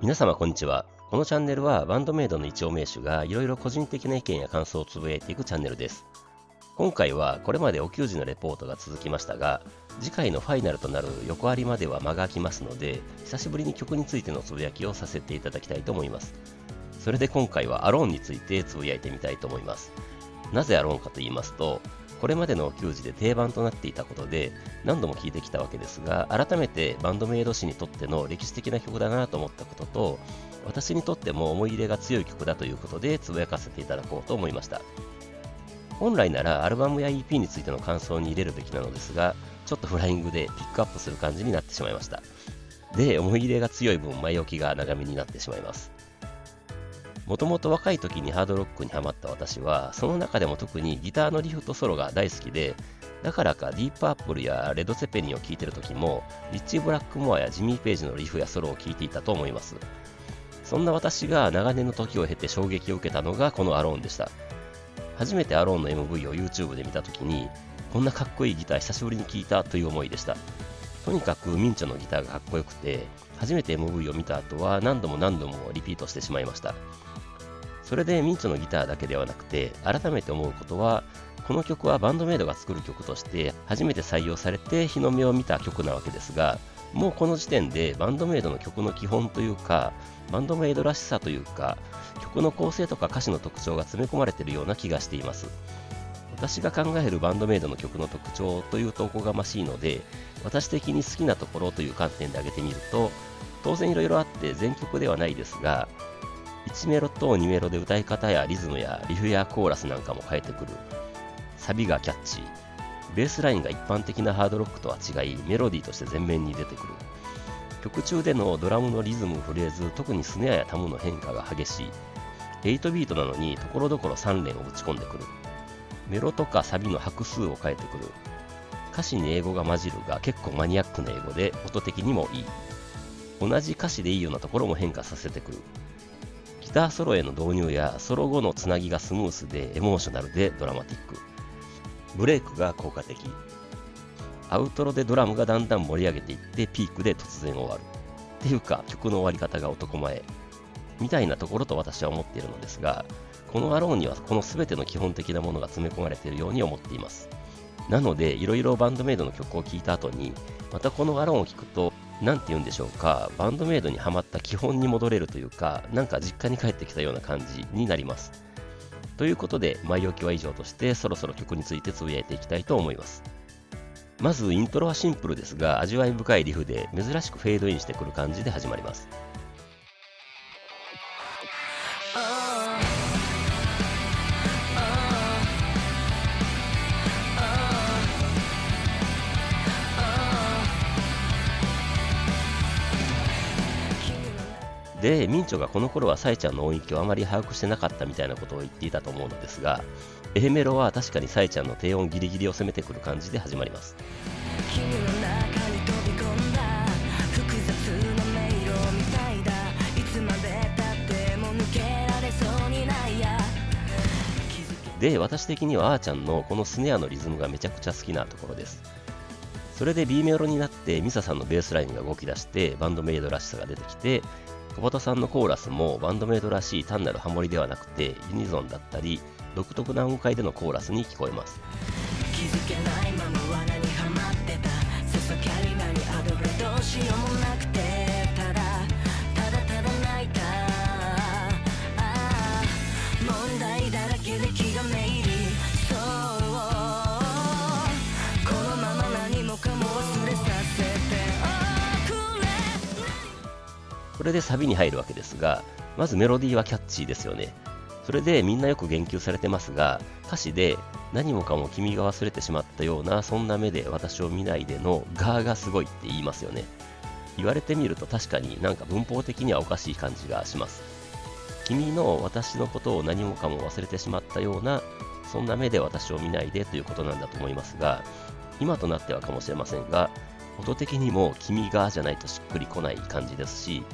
皆様こんにちは。このチャンネルはバンドメイドの一応名手がいろいろ個人的な意見や感想をつぶやいていくチャンネルです。今回はこれまでお給仕のレポートが続きましたが、次回のファイナルとなる横ありまでは間が空きますので、久しぶりに曲についてのつぶやきをさせていただきたいと思います。それで今回はアローンについてつぶやいてみたいと思います。なぜアローンかと言いますと、これまでのお給仕で定番となっていたことで何度も聴いてきたわけですが、改めてバンドメイド史にとっての歴史的な曲だなと思ったことと、私にとっても思い入れが強い曲だということでつぶやかせていただこうと思いました。本来ならアルバムや EP についての感想に入れるべきなのですが、ちょっとフライングでピックアップする感じになってしまいました。で、思い入れが強い分前置きが長めになってしまいます。もともと若い時にハードロックにハマった私は、その中でも特にギターのリフとソロが大好きで、だからかディープアップルやレッド・ツェッペリンを聴いてる時も、リッチー・ブラックモアやジミー・ペイジのリフやソロを聴いていたと思います。そんな私が長年の時を経て衝撃を受けたのがこのアローンでした。初めてアローンの MV を YouTube で見た時に、こんなかっこいいギター久しぶりに聴いたという思いでした。とにかくミンチョのギターがかっこよくて、初めて MV を見た後は何度もリピートしてしまいました。それでミンチョのギターだけではなくて、改めて思うことは、この曲はバンドメイドが作る曲として初めて採用されて日の目を見た曲なわけですが、もうこの時点でバンドメイドの曲の基本というか、バンドメイドらしさというか、曲の構成とか歌詞の特徴が詰め込まれているような気がしています。私が考えるバンドメイドの曲の特徴というとおこがましいので、私的に好きなところという観点で挙げてみると、当然いろいろあって全曲ではないですが、1メロと2メロで歌い方やリズムやリフやコーラスなんかも変えてくる。サビがキャッチー。ベースラインが一般的なハードロックとは違い、メロディーとして前面に出てくる。曲中でのドラムのリズム、フレーズ、特にスネアやタムの変化が激しい。8ビートなのにところどころ3連を打ち込んでくる。メロとかサビの拍数を変えてくる。歌詞に英語が混じるが結構マニアックな英語で音的にもいい。同じ歌詞でいいようなところも変化させてくる。ギターソロへの導入やソロ後のつなぎがスムースでエモーショナルでドラマティック。ブレイクが効果的。アウトロでドラムがだんだん盛り上げていってピークで突然終わる。っていうか曲の終わり方が男前。みたいなところと私は思っているのですが、このアローンにはこの全ての基本的なものが詰め込まれているように思っています。なのでいろいろバンドメイドの曲を聴いた後に、またこのアローンを聴くと、なんて言うんでしょうか、バンドメイドにハマった基本に戻れるというか、なんか実家に帰ってきたような感じになります。ということで、前置きは以上として、そろそろ曲についてつぶやいていきたいと思います。まず、イントロはシンプルですが、味わい深いリフで、珍しくフェードインしてくる感じで始まります。で、ミンチョがこの頃はサイちゃんの音域をあまり把握してなかったみたいなことを言っていたと思うのですが、A メロは確かにサイちゃんの低音ギリギリを攻めてくる感じで始まります。君の中に飛び込んだ複雑な迷路みたいだ、いつまで経っても抜けられそうにないや。で、私的にはあーちゃんのこのスネアのリズムがめちゃくちゃ好きなところです。それで B メロになってミサさんのベースラインが動き出してバンドメイドらしさが出てきて、小畑さんのコーラスもバンドメイドらしい単なるハモリではなくてユニゾンだったり独特な音階でのコーラスに聞こえます。気づけないまま罠にはまってた、ささキャリナにアドブレどうしようもなくて、ただ泣いた。問題だらけで気がめいり、そうこのまま何もかも忘れさせておくれ。これでサビに入るわけですが、まずメロディーはキャッチーですよね。それでみんなよく言及されてますが、歌詞で何もかも君が忘れてしまったようなそんな目で私を見ないでのガーがすごいって言いますよね。言われてみると確かになんか文法的にはおかしい感じがします。君の私のことを何もかも忘れてしまったようなそんな目で私を見ないでということなんだと思いますが、今となってはかもしれませんが、音的にも君がじゃないとしっくりこない感じですし、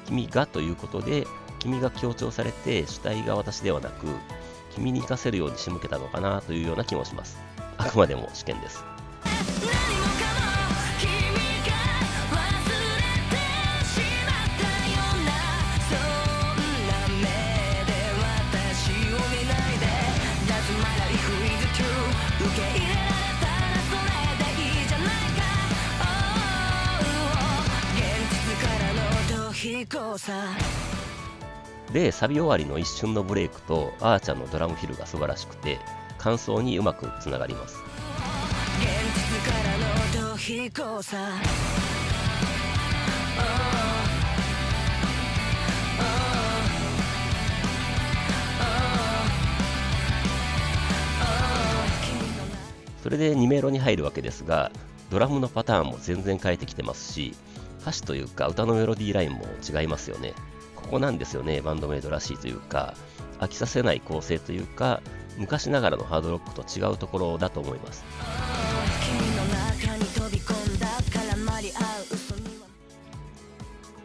君がということで君が強調されて主体が私ではなく君に活かせるように仕向けたのかなというような気もします。あくまでも試験です。で、サビ終わりの一瞬のブレイクとあーちゃんのドラムフィルが素晴らしくて、感想にうまくつながります。それで2メロに入るわけですが、ドラムのパターンも全然変えてきてますし、歌詞というか歌のメロディーラインも違いますよね。ここなんですよね、バンドメイドらしいというか、飽きさせない構成というか、昔ながらのハードロックと違うところだと思います。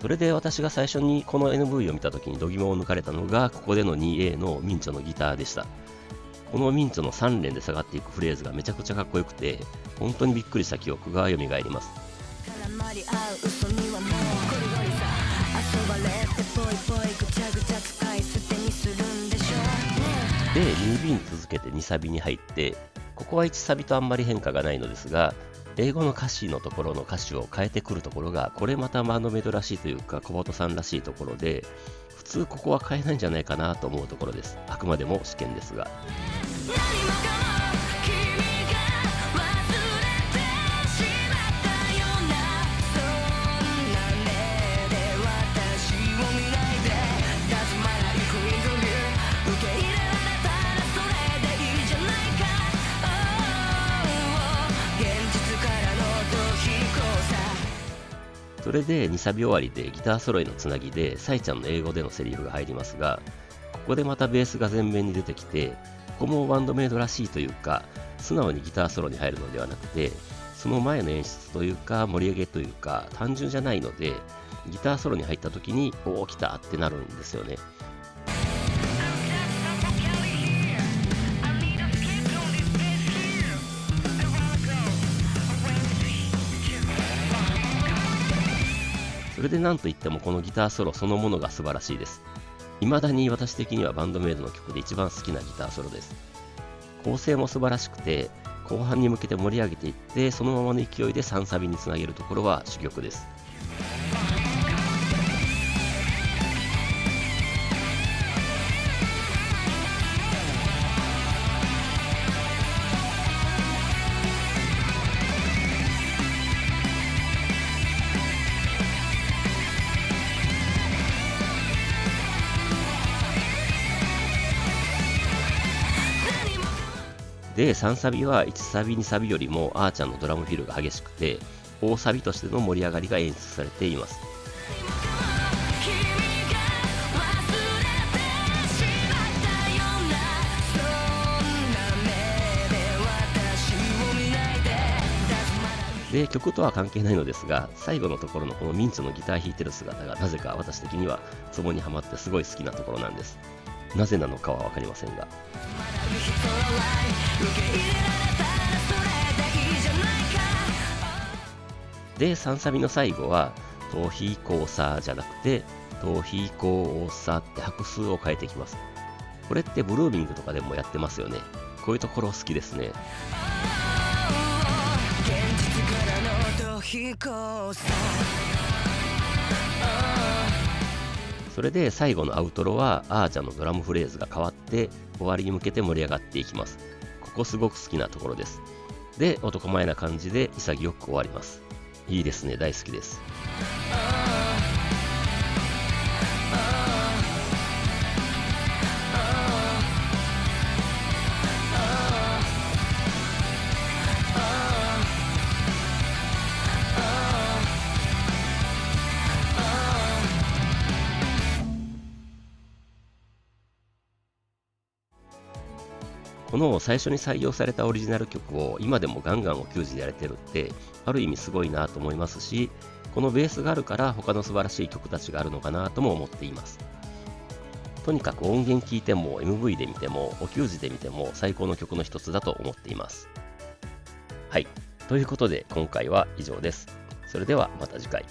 それで私が最初にこの NV を見た時に度肝を抜かれたのが、ここでの 2A のミンチョのギターでした。このミンチョの3連で下がっていくフレーズがめちゃくちゃかっこよくて、本当にびっくりした記憶が蘇ります。で、2ビン続けて2サビに入って、ここは1サビとあんまり変化がないのですが、英語の歌詞のところの歌詞を変えてくるところが、これまたバンドメイドらしいというか、小鳩さんらしいところで、普通ここは変えないんじゃないかなと思うところです。あくまでも試験ですが。それで2サビ終わりでギター揃いのつなぎでサイちゃんの英語でのセリフが入りますが、ここでまたベースが前面に出てきて、ここもバンドメイドらしいというか、素直にギターソロに入るのではなくて、その前の演出というか盛り上げというか単純じゃないので、ギターソロに入った時におお来たってなるんですよね。それでなんといってもこのギターソロそのものが素晴らしいです。未だに私的にはバンドメイドの曲で一番好きなギターソロです。構成も素晴らしくて、後半に向けて盛り上げていって、そのままの勢いで3サビにつなげるところは珠玉です。で、3サビは1サビ2サビよりもあーちゃんのドラムフィルが激しくて、大サビとしての盛り上がりが演出されています。で、曲とは関係ないのですが、最後のところのこのミンチョのギター弾いてる姿がなぜか私的にはツボにはまってすごい好きなところなんです。なぜなのかは分かりませんが。で、3サビの最後はトヒコサじゃなくてトヒコサって拍数を変えてきます。これってブルーミングとかでもやってますよね。こういうところ好きですね。それで最後のアウトロはあーちゃんのドラムフレーズが変わって終わりに向けて盛り上がっていきます。ここすごく好きなところです。で、男前な感じで潔く終わります。いいですね、大好きです。この最初に採用されたオリジナル曲を今でもガンガンお給仕でやれてるってある意味すごいなと思いますし、このベースがあるから他の素晴らしい曲たちがあるのかなとも思っています。とにかく音源聴いても MV で見てもお給仕で見ても最高の曲の一つだと思っています。はい。ということで今回は以上です。それではまた次回。